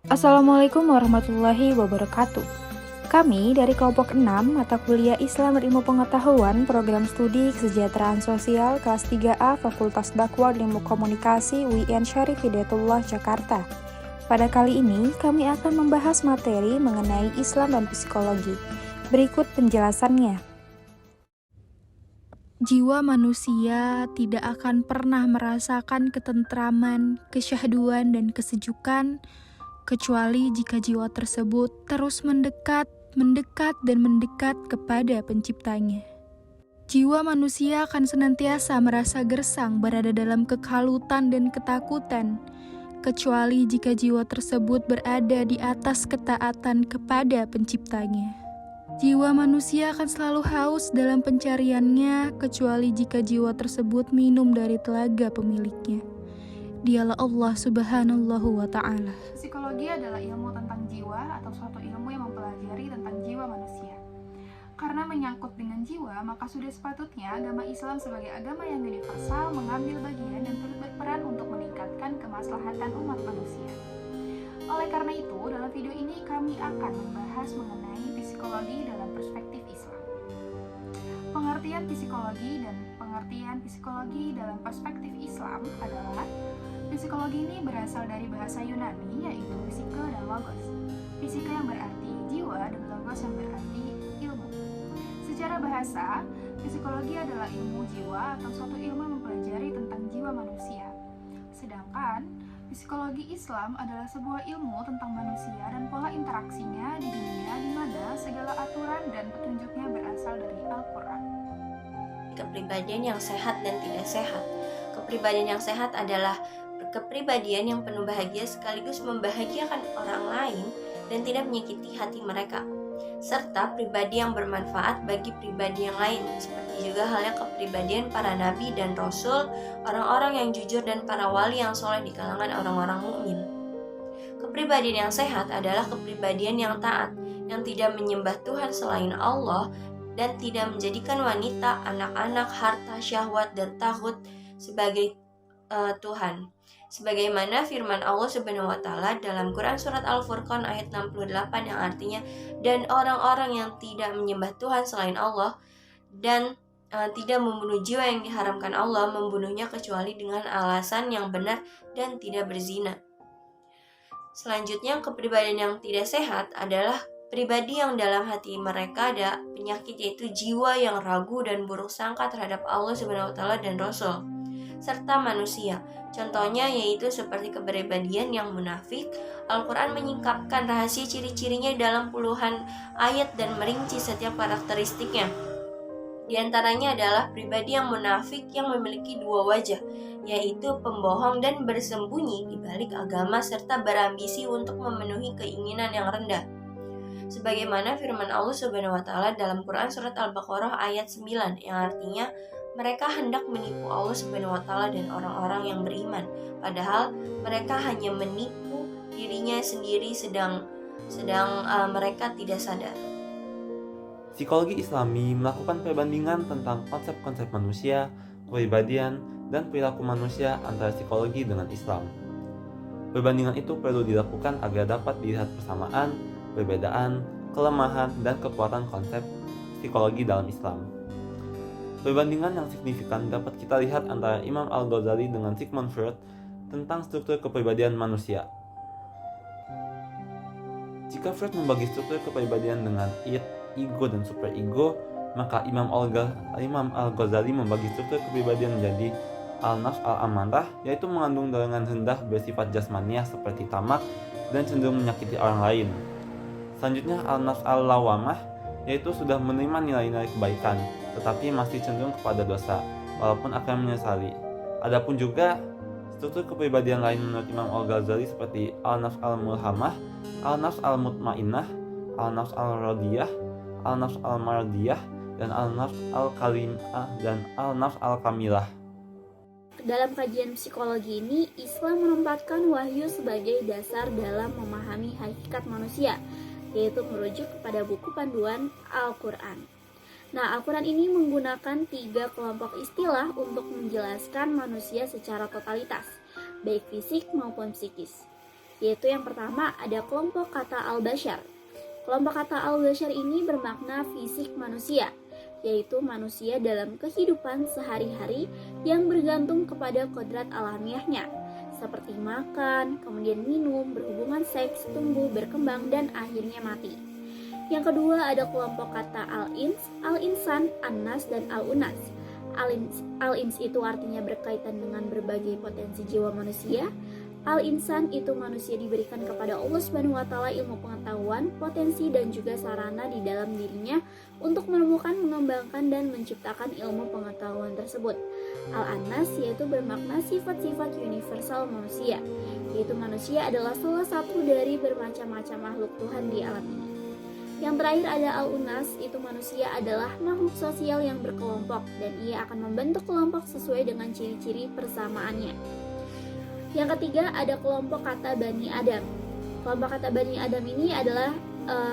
Assalamualaikum warahmatullahi wabarakatuh. Kami dari kelompok 6 mata kuliah Islam Berilmu Pengetahuan Program Studi Kesejahteraan Sosial kelas 3A Fakultas Dakwah dan Ilmu Komunikasi UIN Syarif Hidayatullah Jakarta. Pada kali ini kami akan membahas materi mengenai Islam dan psikologi. Berikut penjelasannya. Jiwa manusia tidak akan pernah merasakan ketentraman, kesyahduan, dan kesejukan kecuali jika jiwa tersebut terus mendekat kepada penciptanya. Jiwa manusia akan senantiasa merasa gersang berada dalam kekalutan dan ketakutan, kecuali jika jiwa tersebut berada di atas ketaatan kepada penciptanya. Jiwa manusia akan selalu haus dalam pencariannya, kecuali jika jiwa tersebut minum dari telaga pemiliknya. Dialah Allah Subhanahu wa Ta'ala. Psikologi adalah ilmu tentang jiwa atau suatu ilmu yang mempelajari tentang jiwa manusia. Karena menyangkut dengan jiwa, maka sudah sepatutnya agama Islam sebagai agama yang universal mengambil bagian dan turut berperan untuk meningkatkan kemaslahatan umat manusia. Oleh karena itu, dalam video ini kami akan membahas mengenai psikologi dalam perspektif Islam. Pengertian psikologi dan pengertian psikologi dalam perspektif Islam adalah: psikologi ini berasal dari bahasa Yunani, yaitu psike dan logos. Psike yang berarti jiwa dan logos yang berarti ilmu. Secara bahasa, psikologi adalah ilmu jiwa atau suatu ilmu yang mempelajari tentang jiwa manusia. Sedangkan psikologi Islam adalah sebuah ilmu tentang manusia dan pola interaksinya di dunia, di mana segala aturan dan petunjuknya berasal dari Al-Quran. Kepribadian yang sehat dan tidak sehat. Kepribadian yang sehat adalah kepribadian yang penuh bahagia sekaligus membahagiakan orang lain dan tidak menyakiti hati mereka, serta pribadi yang bermanfaat bagi pribadi yang lain, seperti juga halnya kepribadian para nabi dan rasul, orang-orang yang jujur dan para wali yang soleh di kalangan orang-orang mukmin. Kepribadian yang sehat adalah kepribadian yang taat, yang tidak menyembah Tuhan selain Allah dan tidak menjadikan wanita, anak-anak, harta, syahwat, dan taghut sebagai Tuhan. Sebagaimana firman Allah Subhanahu wa Ta'ala dalam Quran surat Al-Furqan ayat 68 yang artinya, dan orang-orang yang tidak menyembah Tuhan selain Allah dan tidak membunuh jiwa yang diharamkan Allah membunuhnya kecuali dengan alasan yang benar dan tidak berzina. Selanjutnya, kepribadian yang tidak sehat adalah pribadi yang dalam hati mereka ada penyakit, yaitu jiwa yang ragu dan buruk sangka terhadap Allah Subhanahu wa Ta'ala dan Rasul serta manusia. Contohnya yaitu seperti kepribadian yang munafik. Al-Quran menyingkapkan rahasia ciri-cirinya dalam puluhan ayat dan merinci setiap karakteristiknya. Di antaranya adalah pribadi yang munafik yang memiliki dua wajah, yaitu pembohong dan bersembunyi di balik agama serta berambisi untuk memenuhi keinginan yang rendah. Sebagaimana firman Allah Subhanahu wa Ta'ala dalam Quran surat Al-Baqarah ayat 9 yang artinya, mereka hendak menipu Allah Subhanahu wa Ta'ala dan orang-orang yang beriman, padahal mereka hanya menipu dirinya sendiri sedang mereka tidak sadar. Psikologi Islami melakukan perbandingan tentang konsep-konsep manusia, kepribadian, dan perilaku manusia antara psikologi dengan Islam. Perbandingan itu perlu dilakukan agar dapat dilihat persamaan, perbedaan, kelemahan, dan kekuatan konsep psikologi dalam Islam. Perbandingan yang signifikan dapat kita lihat antara Imam Al-Ghazali dengan Sigmund Freud tentang struktur kepribadian manusia. Jika Freud membagi struktur kepribadian dengan id, ego, dan superego, maka Imam Al-Ghazali membagi struktur kepribadian menjadi al-nafs al-amarah, yaitu mengandung dorongan rendah bersifat jasmaniah seperti tamak dan cenderung menyakiti orang lain. Selanjutnya al-nafs al-lawamah, yaitu sudah menerima nilai-nilai kebaikan, tetapi masih cenderung kepada dosa, walaupun akan menyesali. Adapun juga struktur kepribadian lain menurut Imam Al-Ghazali seperti al-nafs al-mulhamah, al-nafs al-mutmainnah, al-nafs al-radiyah, al-nafs al-mardiyah, dan al-nafs al-kalimah dan al-nafs al-kamilah. Dalam kajian psikologi ini, Islam menempatkan wahyu sebagai dasar dalam memahami hakikat manusia, yaitu merujuk kepada buku panduan Al-Quran. Nah, Al-Quran ini menggunakan 3 kelompok istilah untuk menjelaskan manusia secara totalitas, baik fisik maupun psikis. yaitu yang pertama ada kelompok kata al-bashar. Kelompok kata al-bashar ini bermakna fisik manusia, yaitu manusia dalam kehidupan sehari-hari yang bergantung kepada kodrat alamiahnya, seperti makan, kemudian minum, berhubungan seks, tumbuh, berkembang, dan akhirnya mati. Yang kedua ada kelompok kata al-ins, al-insan, an-nas, dan al-unas. Al-ins itu artinya berkaitan dengan berbagai potensi jiwa manusia. Al-insan itu manusia diberikan kepada Allah Subhanahu wa taala ilmu pengetahuan, potensi dan juga sarana di dalam dirinya untuk menemukan, mengembangkan dan menciptakan ilmu pengetahuan tersebut. Al-anas yaitu bermakna sifat-sifat universal manusia, yaitu manusia adalah salah satu dari bermacam-macam makhluk Tuhan di alam ini. Yang terakhir ada al-unas, itu manusia adalah makhluk sosial yang berkelompok dan ia akan membentuk kelompok sesuai dengan ciri-ciri persamaannya. Yang ketiga ada kelompok kata Bani Adam. Kelompok kata Bani Adam ini adalah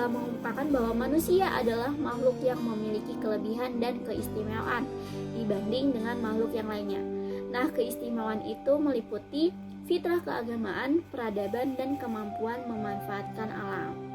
mengungkapkan bahwa manusia adalah makhluk yang memiliki kelebihan dan keistimewaan dibanding dengan makhluk yang lainnya. Nah, keistimewaan itu meliputi fitrah keagamaan, peradaban, dan kemampuan memanfaatkan alam.